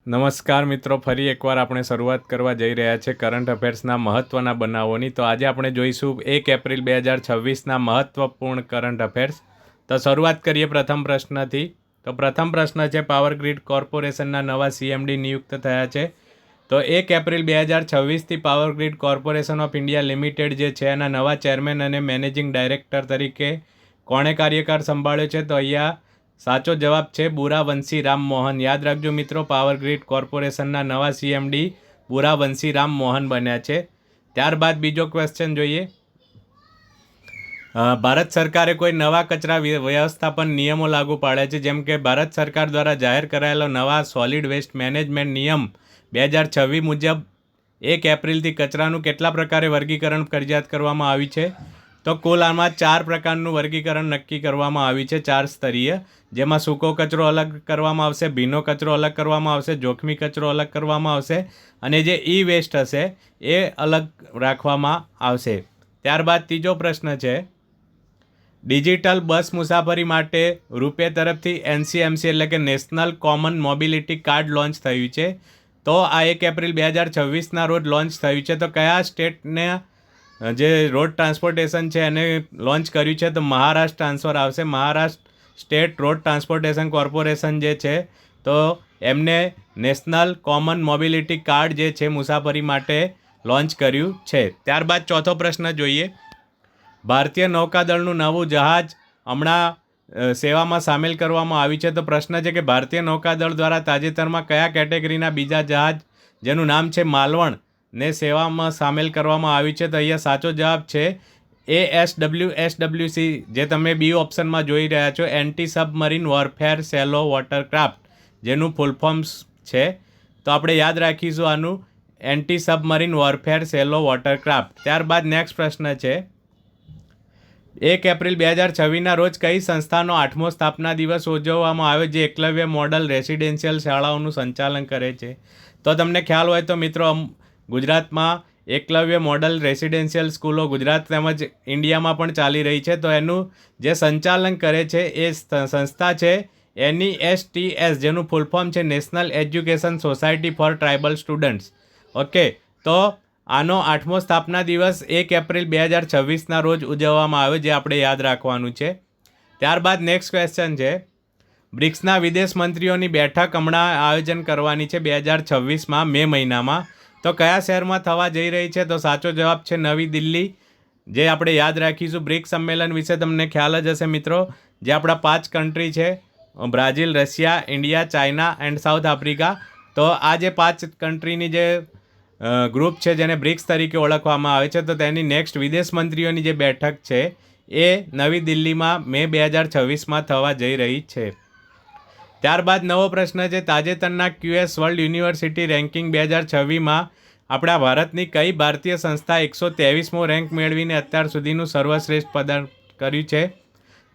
નમસ્કાર મિત્રો, ફરી એકવાર આપણે શરૂઆત કરવા જઈ રહ્યા છે કરંટ અફેર્સના મહત્ત્વના બનાવોની. તો આજે આપણે જોઈશું 1 એપ્રિલ 2026ના મહત્ત્વપૂર્ણ કરંટ અફેર્સ. તો શરૂઆત કરીએ પ્રથમ પ્રશ્નથી. તો પ્રથમ પ્રશ્ન છે, પાવર ગ્રીડ કોર્પોરેશનના નવા CMD નિયુક્ત થયા છે. તો 1 એપ્રિલ 2026થી power grid corporation of India limited જે છે એના નવા ચેરમેન અને મેનેજિંગ ડાયરેક્ટર તરીકે કોણે કાર્યભાર સંભાળ્યો છે? તો અહીંયા સાચો જવાબ છે બુરાવંશી રામ મોહન. યાદ રાખજો મિત્રો, પાવર ગ્રીડ કોર્પોરેશનના નવા CMD બુરાવંશી રામ મોહન બન્યા છે. ત્યારબાદ બીજો ક્વેશ્ચન જોઈએ. ભારત સરકારે કોઈ નવા કચરા વ્યવસ્થાપન નિયમો લાગુ પાડ્યા છે, જેમ કે ભારત સરકાર દ્વારા જાહેર કરાયેલો નવા સોલિડ વેસ્ટ મેનેજમેન્ટ નિયમ 2026 મુજબ 1 એપ્રિલથી કચરાનું કેટલા પ્રકારે વર્ગીકરણ ફરજિયાત કરવામાં આવ્યું છે? તો કુલ આમાં 4 પ્રકારનું વર્ગીકરણ નક્કી કરવામાં આવ્યું છે, 4 સ્તરીય, જેમાં સૂકો કચરો અલગ કરવામાં આવશે, ભીનો કચરો અલગ કરવામાં આવશે, જોખમી કચરો અલગ કરવામાં આવશે અને જે વેસ્ટ હશે એ અલગ રાખવામાં આવશે. ત્યારબાદ ત્રીજો પ્રશ્ન છે, ડિજિટલ બસ મુસાફરી માટે રૂપે તરફથી NCMC એટલે કે national common mobility card launch થયું છે. તો આ 1 એપ્રિલ 2026ના રોજ લોન્ચ થયું છે. તો કયા સ્ટેટને જે રોડ ટ્રાન્સપોર્ટેશન છે એને લોન્ચ કર્યું છે? તો મહારાષ્ટ્ર ટ્રાન્સફર આવશે. Maharashtra state road transportation corporation જે છે તો એમને નેશનલ કોમન મોબિલિટી કાર્ડ જે છે મુસાફરી માટે લોન્ચ કર્યું છે. ત્યારબાદ ચોથો પ્રશ્ન જોઈએ. ભારતીય નૌકાદળનું નવું જહાજ હમણાં સેવામાં સામેલ કરવામાં આવ્યું છે. તો પ્રશ્ન છે કે ભારતીય નૌકાદળ દ્વારા તાજેતરમાં કયા કેટેગરીના બીજા જહાજ જેનું નામ છે માલવણ ને સેવામાં સામેલ કરવામાં આવ્યું છે? તો અહીંયા સાચો જવાબ છે ASWSWC, જે તમે બી ઓપ્શનમાં જોઈ રહ્યા છો, એન્ટી સબમરીન વોરફેર સેલો વોટરક્રાફ્ટ, જેનું ફૂલ ફોર્મ્સ છે. તો આપણે યાદ રાખીશું આનું, એન્ટી સબમરીન વોરફેર સેલો વોટરક્રાફ્ટ. ત્યારબાદ નેક્સ્ટ પ્રશ્ન છે, 1 એપ્રિલ 2026ના રોજ કઈ સંસ્થાનો 8મો સ્થાપના દિવસ ઉજવવામાં આવ્યો જે એકલવ્ય મોડલ રેસિડેન્શિયલ શાળાઓનું સંચાલન કરે છે? તો તમને ખ્યાલ હોય તો મિત્રો, ગુજરાતમાં એકલવ્ય મોડલ રેસિડેન્શિયલ સ્કૂલો ગુજરાત તેમજ ઇન્ડિયામાં પણ ચાલી રહી છે. તો એનું જે સંચાલન કરે છે એ સંસ્થા છે NESTS, જેનું ફૂલ ફોર્મ છે national education society for tribal students. Okay, તો આનો 8મો સ્થાપના દિવસ 1 એપ્રિલ 2026ના રોજ ઉજવવામાં આવ્યો, જે આપણે યાદ રાખવાનું છે. ત્યારબાદ નેક્સ્ટ ક્વેશ્ચન છે, બ્રિક્સના વિદેશ મંત્રીઓની બેઠક હમણાં આયોજન કરવાની છે 2026માં મે મહિનામાં. તો કયા શહેરમાં થવા જઈ રહી છે? તો સાચો જવાબ છે નવી દિલ્હી, જે આપણે યાદ રાખીશું. બ્રિક્સ સંમેલન વિશે તમને ખ્યાલ જ હશે મિત્રો, જે આપણા 5 કન્ટ્રી છે, Brazil, Russia, India, China and south Africa. તો આ જે 5 કન્ટ્રીની જે ગ્રુપ છે જેને બ્રિક્સ તરીકે ઓળખવામાં આવે છે, તો તેની નેક્સ્ટ વિદેશ મંત્રીઓની જે બેઠક છે એ નવી દિલ્હીમાં મે 2026માં થવા જઈ રહી છે. ત્યારબાદ નવો પ્રશ્ન છે, તાજેતરના QS વર્લ્ડ યુનિવર્સિટી રેન્કિંગ 2026માં આપણા ભારતની કઈ ભારતીય સંસ્થા 123મો રેન્ક મેળવીને અત્યાર સુધીનું સર્વશ્રેષ્ઠ પ્રદાન કર્યું છે?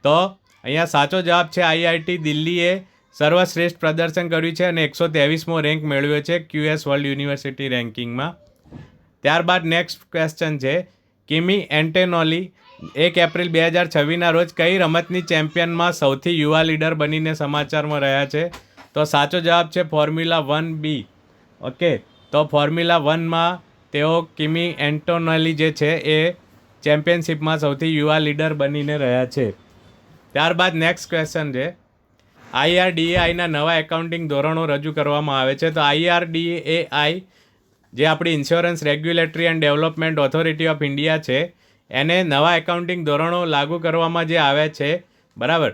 તો અહીંયા સાચો જવાબ છે IIT દિલ્હીએ સર્વશ્રેષ્ઠ પ્રદર્શન કર્યું છે અને 123મો રેન્ક મેળવ્યો છે QS વર્લ્ડ યુનિવર્સિટી રેન્કિંગમાં. ત્યારબાદ નેક્સ્ટ ક્વેશ્ચન છે, કિમી એન્ટેનોલી 1 એપ્રિલ 2026ના રોજ કઈ રમતની ચેમ્પિયનમાં સૌથી યુવા લીડર બનીને સમાચારમાં રહ્યા છે? તો સાચો જવાબ છે ફોર્મ્યુલા 1B. ઓકે, તો ફોર્મ્યુલા 1માં તેઓ કિમી એન્ટોનલી જે છે એ ચેમ્પિયનશિપમાં સૌથી યુવા લીડર બનીને રહ્યા છે. ત્યારબાદ નેક્સ્ટ ક્વેશ્ચન છે, IRDAIના નવા એકાઉન્ટિંગ ધોરણો રજૂ કરવામાં આવે છે. તો IRDAI જે આપણી insurance regulatory and development authority of India છે, એને નવા એકાઉન્ટિંગ ધોરણો લાગુ કરવામાં જે આવ્યા છે, બરાબર.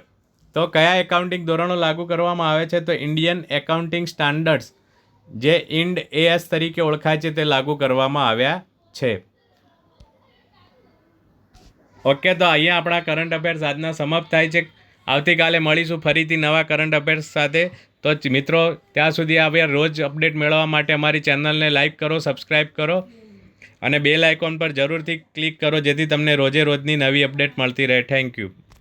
તો કયા એકાઉન્ટિંગ ધોરણો લાગુ કરવામાં આવે છે? તો ઇન્ડિયન એકાઉન્ટિંગ સ્ટાન્ડર્ડ્સ, જે IND AS તરીકે ઓળખાય છે, તે લાગુ કરવામાં આવ્યા છે. ઓકે, તો અહીંયા આપણા કરંટ અફેર્સ આજના સમાપ્ત થાય છે. આવતીકાલે મળીશું ફરીથી નવા કરંટ અફેર્સ સાથે. તો મિત્રો, ત્યાં સુધી આપણે રોજ અપડેટ મેળવવા માટે અમારી ચેનલને લાઇક કરો, સબસ્ક્રાઈબ કરો અને બેલ આઇકોન પર જરૂરથી ક્લિક કરો, જેથી તમને રોજે રોજની નવી અપડેટ મળતી રહે. Thank you.